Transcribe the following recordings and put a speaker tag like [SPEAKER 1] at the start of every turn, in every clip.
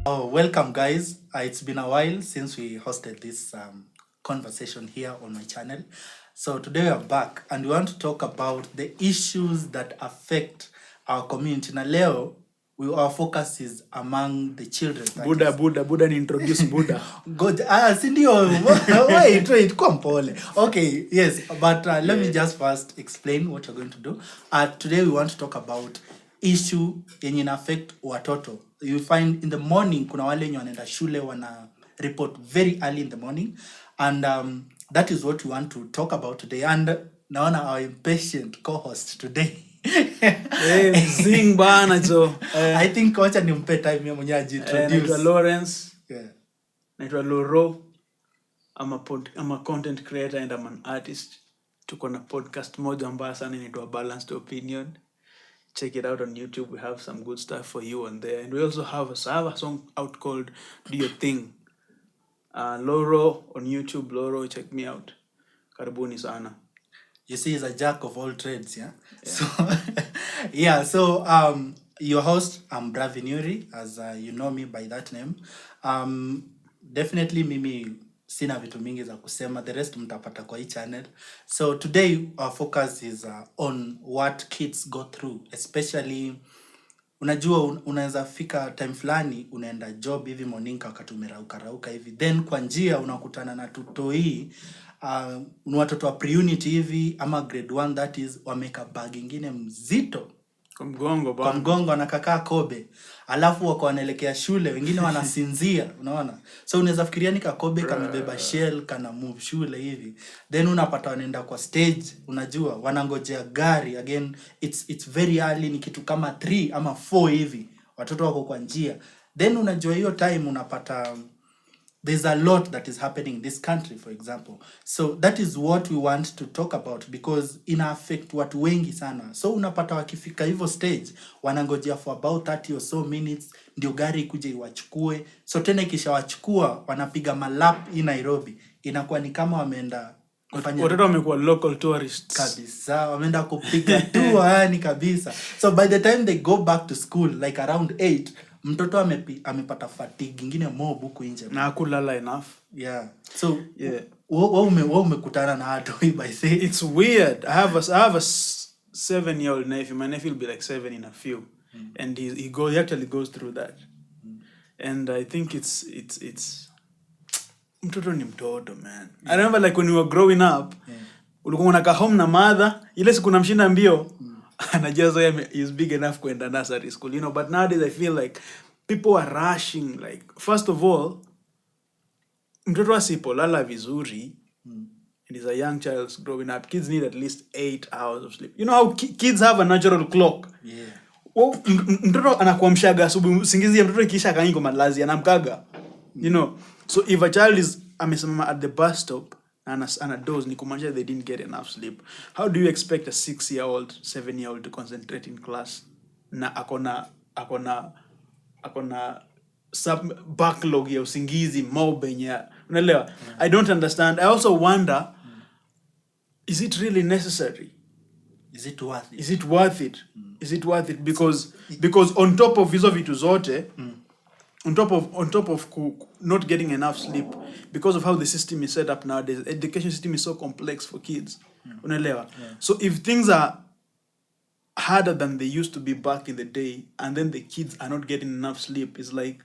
[SPEAKER 1] Welcome guys. It's been a while since we hosted this conversation here on my channel. So today we are back and we want to talk about the issues that affect our community. Na leo, our focus is among the children.
[SPEAKER 2] Buddha introduce Buddha.
[SPEAKER 1] God, wait, come Paul. Okay, yes, but let me just first explain what we're going to do. Today we want to talk about issue yenye ina affect watoto. You find in the morning kuna wale wenye wanaenda shule wana report very early in the morning, and that is what we want to talk about today. And naona our impatient co-host today
[SPEAKER 2] Zing bana jo.
[SPEAKER 1] I think wacha nimpe time mimi mwenyewe ajiintroduce.
[SPEAKER 2] Naitwa Lawrence.
[SPEAKER 1] Yeah.
[SPEAKER 2] Naitwa Loro. I'm a content creator and I'm an artist. Tuko na podcast moja mbaya sana inaitwa Balanced Opinion. Check it out on YouTube. We have some good stuff for you on there. And we also have a song out called Do Your Thing. Loro on YouTube. Loro, check me out. Karibuni sana.
[SPEAKER 1] You see, he's a jack of all trades, yeah? So, your host, I'm Bravin Yuri, as you know me by that name. Definitely, mimi sina vitu mingi za kusema. The rest mtapata kwa hii channel. So, today, our focus is on what kids go through. Especially, unajua unaweza fika time fulani, unaenda job hivi morning wakati umerauka hivi. Then, kwa njia, unakutana na tutoi, watoto wa pre-unit hivi ama grade 1, that is wameka bag ingine mzito
[SPEAKER 2] kwa mgongo
[SPEAKER 1] wanakakaa Kobe, alafu wako wanaelekea shule, wengine wanasinzia unaona. So unaweza fikiria ni Kobe kamebeba shell kana move shule hivi, then unapata wanaenda kwa stage, unajua wanangojea gari again. It's very early, ni kitu kama 3 ama 4 hivi, watoto wako kwa njia. Then unajua hiyo time unapata there's a lot that is happening in this country, for example. So that is what we want to talk about because ina affect watu wengi sana. So unapata wakifika hivyo stage, wanangojea for about 30 or so minutes, ndio gari ikuje iwachukue. So tena ikisha wachukua, wanapiga malap in Nairobi. Inakuwa ni kama wameenda
[SPEAKER 2] kufanya watoto wamekuwa local tourists.
[SPEAKER 1] Kabisa, wameenda kupiga tour yani kabisa. So by the time they go back to school, like around 8, mtoto amepata fatigue ingine mob huko nje
[SPEAKER 2] na hakulala enough.
[SPEAKER 1] Yeah. So wewe umekutana na watu by say
[SPEAKER 2] it's weird. I have a 7-year-old nephew. My nephew will be like 7 in a few. And he actually goes through that. And I think it's mtoto ni mtoto, man. I remember like when we were growing up, ulikuwa unakaa home na mother, ile siku namshinda mbio. Anajazo is big enough kwenda nursery school, you know. But nowadays I feel like people are rushing. Like, first of all, mtoto asipolala vizuri, and is a young child growing up, kids need at least 8 hours of sleep. You know how kids have a natural clock?
[SPEAKER 1] Yeah.
[SPEAKER 2] Mtoto anakuamshaga asubuhi, usingizi ya mtoto ikisha kaingo malazi anamkaga. You know. So if a child is amesimama at the bus stop and a doze, ni kumaanisha they didn't get enough sleep. How do you expect a 6-year-old, 7-year-old to concentrate in class na akona sub backlog ya usingizi mobenye, unaelewa? I don't understand. I also wonder, is it really necessary?
[SPEAKER 1] Is it worth it?
[SPEAKER 2] Is it worth it? Is it worth it? Because on top of hizo vitu zote, on top of not getting enough sleep, because of how the system is set up nowadays, the education system is so complex for kids. Unaelewa? So if things are harder than they used to be back in the day, and then the kids are not getting enough sleep, it's like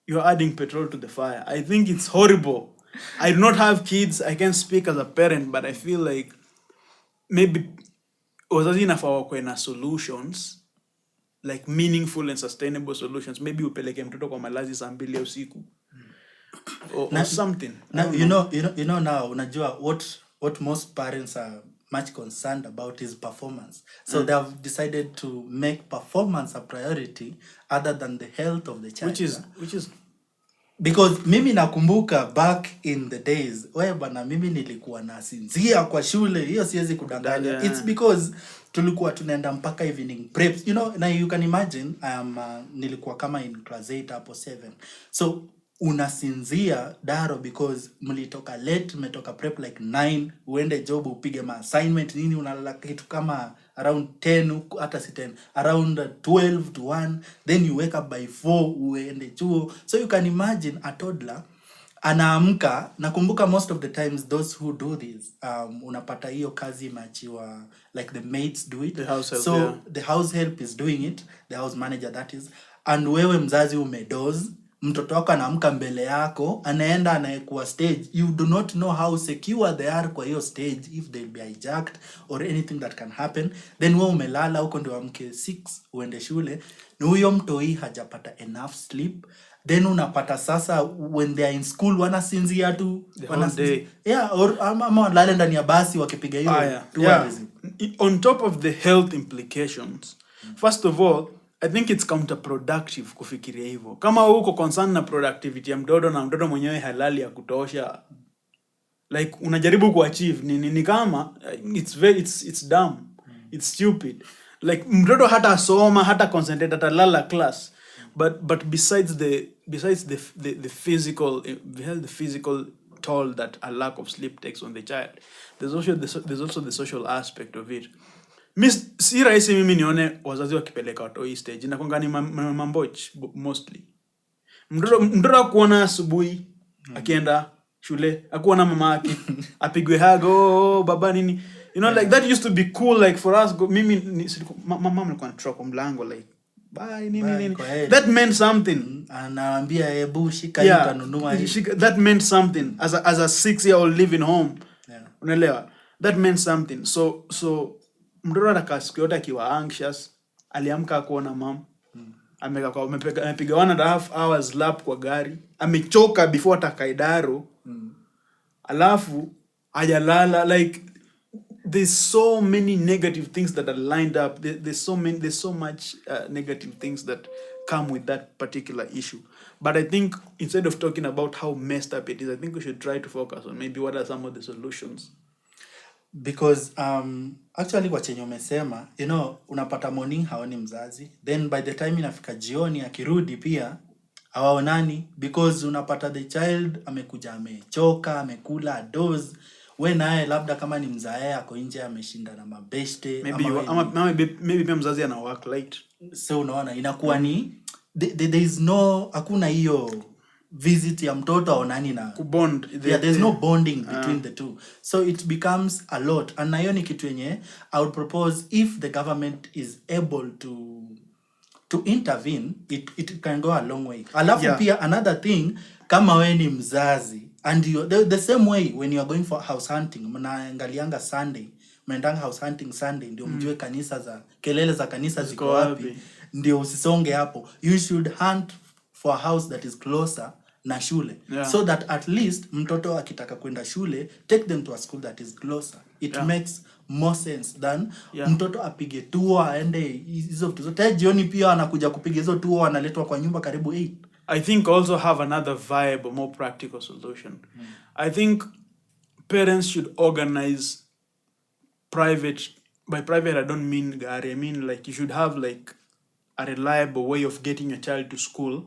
[SPEAKER 2] you're adding petrol to the fire. I think it's horrible. I do not have kids. I can't speak as a parent, but I feel like maybe wazazi inafaa wakwe na solutions, like meaningful and sustainable solutions. Maybe upeleke mtoto kwa malazi saa 2 usiku or something.
[SPEAKER 1] Now you know now unajua what most parents are much concerned about is performance. So they have decided to make performance a priority other than the health of the child.
[SPEAKER 2] Which is
[SPEAKER 1] because mimi nakumbuka back in the days bana, mimi nilikuwa nasinzia kwa shule, hiyo siwezi kudanganya. It's because tulikuwa tunaenda mpaka evening preps, you know. Now you can imagine nilikuwa kama in class 8 hapo 7. So unasinzia daro because mlitoka late, umetoka prep like 9, uende job upige ma assignment nini, unalala kitu kama around 10 hata si 10 around 12 to 1, then you wake up by 4 uende chuo. So you can imagine a toddler anaamka. Nakumbuka most of the times those who do this, unapata hiyo kazi imeachiwa, like the maids do it,
[SPEAKER 2] The house help,
[SPEAKER 1] so
[SPEAKER 2] yeah.
[SPEAKER 1] the house help is doing it, the house manager that is, and wewe mzazi umedoze, mtoto wako anaamka mbele yako, anaenda anaekuwa stage. You do not know how secure they are kwa hiyo stage, if they'll be hijacked or anything that can happen. Then wewe umelala huko ndio amke 6 uende shule, na huyo mtoi hajapata enough sleep. Then unapata sasa when they are in school wanasinzia tu,
[SPEAKER 2] day.
[SPEAKER 1] Yeah, or ama walale ndani ya basi wakipiga hiyo tourism.
[SPEAKER 2] On top of the health implications, first of all, I think it's counterproductive kufikiria hivyo. Kama uko concerned na productivity ya mtoto na mtoto mwenyewe halali ya kutosha, like unajaribu kuachieve ni kama it's dumb. It's stupid. Like mtoto hata soma, hata concentrate, hata lala class. But besides the physical toll that a lack of sleep takes on the child, there's also the social aspect of it. Si rahisi mimi nione wazazi wakipeleka watu stage na kwanga ni mamboch mostly. Mtoto akuona asubuhi akienda shule, akuona mama yake apigwe hago baba nini, you know, like that used to be cool, like for us. Mimi mama alikuwa anatoka kwa mlango like bye nini. That meant something.
[SPEAKER 1] Anaambia hebu shika hii utanunua hii.
[SPEAKER 2] That meant something as a 6-year-old living home. Unaelewa? That meant something. So mtoto anakaa siku yote akiwa anxious, aliamka kuona mom, amepiga 1.5 hours lap kwa gari, amechoka before atakaidaro, alafu hajalala. Like there's so many negative things that are lined up. There's so much negative things that come with that particular issue. But I think instead of talking about how messed up it is, I think we should try to focus on maybe what are some of the solutions.
[SPEAKER 1] Because actually kwa chenye umesema, you know, unapata morning haoni mzazi, then by the time inafika jioni akirudi pia hawaonani, because unapata the child amekuja amechoka, amekula doze, we naye labda kama ni mzae ako nje ameshinda na mabeshte,
[SPEAKER 2] maybe pia mzazi ana work late.
[SPEAKER 1] So unaona inakuwa ni there is no, hakuna hiyo visit ya mtoto aonani na
[SPEAKER 2] kubond.
[SPEAKER 1] There's no bonding between the two, so it becomes a lot. And na hiyo ni kitu yenye I would propose, if the government is able to intervene, it can go a long way. Alafu pia another thing, kama we ni mzazi and you the same way when you are going for house hunting, mnaangalianga Sunday, mnaendanga house hunting Sunday ndio mjue kanisa za kelele za kanisa ziko wapi, ndio usisonge hapo. You should hunt for a house that is closer na shule, so that at least mtoto akitaka kwenda shule, take them to a school that is closer. It makes more sense than mtoto apige tour aende hizo vitu zote jioni, pia anakuja kupiga hizo tour analetwa kwa nyumba karibu 8.
[SPEAKER 2] I think also have another vibe, a more practical solution. I think parents should organize private. By private, I don't mean gari. I mean like you should have like a reliable way of getting your child to school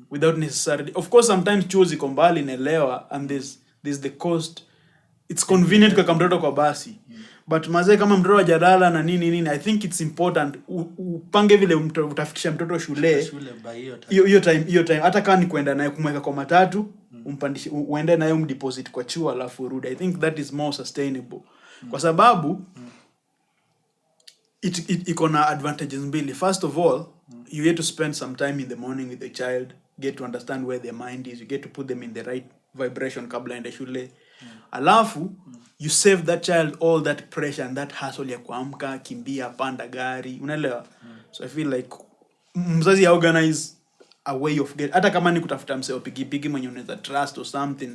[SPEAKER 2] without necessarily. Of course, sometimes chuo ziko mbali naelewa, and there's the cost. It's convenient kwa mtoto kwa basi. But mazee kama mtoto hajalala na nini, I think it's important upange vile utafikisha mtoto shule hiyo time hata kama ni kwenda naye kumweka kwa matatu, umpandishe uende naye umdeposit kwa chuo alafu urudi. I think that is more sustainable. Kwa sababu iko na advantages mbili. First of all, you get to spend some time in the morning with the child, get to understand where their mind is, you get to put them in the right vibration kabla ende shule. Alafu you save that child all that pressure and that hassle ya kuamka, kimbia, panda gari, unaelewa? So I feel like mzazi organize a way of get, hata kama ni kutafuta mseo pigi mwenye unaweza trust or something,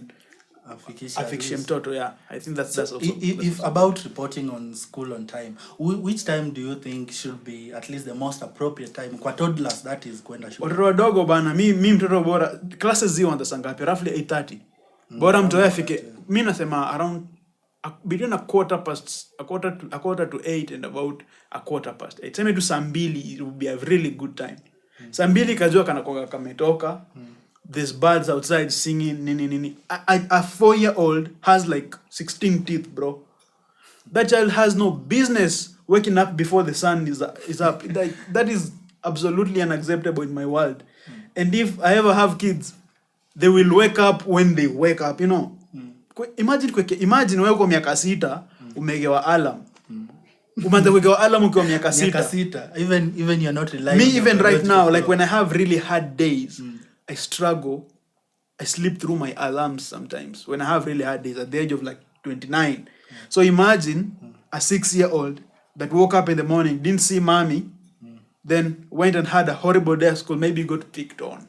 [SPEAKER 2] afikishe mtoto. I think that's also
[SPEAKER 1] if about reporting on school on time, which time do you think should be at least the most appropriate time kwa toddlers, that is kwenda shule?
[SPEAKER 2] Watoto wadogo bana, mi mtoto bora classes zianza saa ngapi? Roughly 8:30. Bora mtoto afike, mi nasema around between a quarter to 8 and about a quarter past 8. Sema tu saa 2 it would be a really good time. Saa 2 kajua kanakoga kametoka. There's birds outside singing nini. A 4-year-old has like 16 teeth, bro. That child has no business waking up before the sun is up. That is absolutely unacceptable in my world. And if I ever have kids, they will wake up when they wake up, you know. Imagine wewe uko miaka 6 umegewa alarm. Umeanza kugewa alarm ukiwa miaka 6.
[SPEAKER 1] Even you're not relying.
[SPEAKER 2] Me even right now, like when I have really hard days, I struggle. I sleep through my alarms sometimes when I have really hard days at the age of like 29. So imagine a 6-year-old that woke up in the morning, didn't see mommy, then went and had a horrible day at school, maybe got picked on.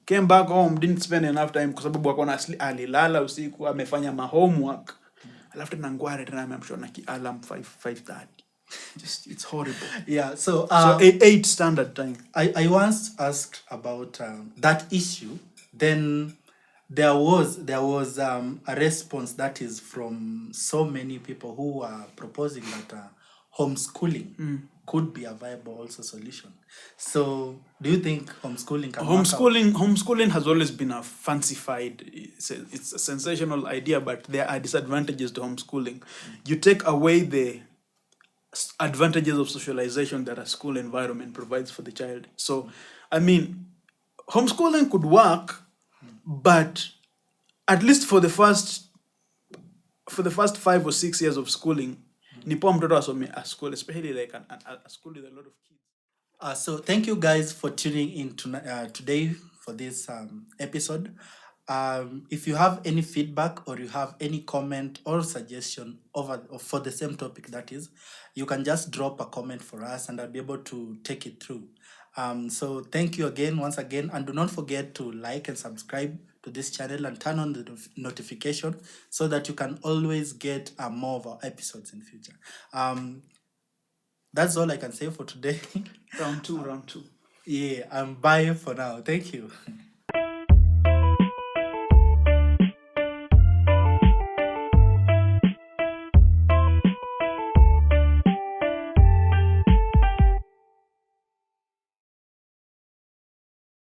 [SPEAKER 2] Came back home, didn't spend enough time kwa sababu akona alilala usiku, amefanya ma homework. Alafu tena ngware tena amemshona ki alarm 5:30. Just it's horrible.
[SPEAKER 1] Yeah, so
[SPEAKER 2] 8 standard time.
[SPEAKER 1] I once asked about that issue. Then there was a response that is from so many people who are proposing that homeschooling could be a viable also solution. So do you think homeschooling can work out?
[SPEAKER 2] Homeschooling has always been a fancified, it's a sensational idea, but there are disadvantages to homeschooling. You take away the advantages of socialization that a school environment provides for the child. So I mean, homeschooling could work, but at least for the first 5 or 6 years of schooling, ni poa mtoto asome a school, especially like a school with a lot of kids.
[SPEAKER 1] So thank you guys for tuning in today for this episode. If you have any feedback or you have any comment or suggestion for the same topic, that is, you can just drop a comment for us and I'll be able to take it through. So thank you once again, and do not forget to like and subscribe to this channel and turn on the notification so that you can always get more of our episodes in future. That's all I can say for today.
[SPEAKER 2] Round two.
[SPEAKER 1] Yeah, bye for now. Thank you.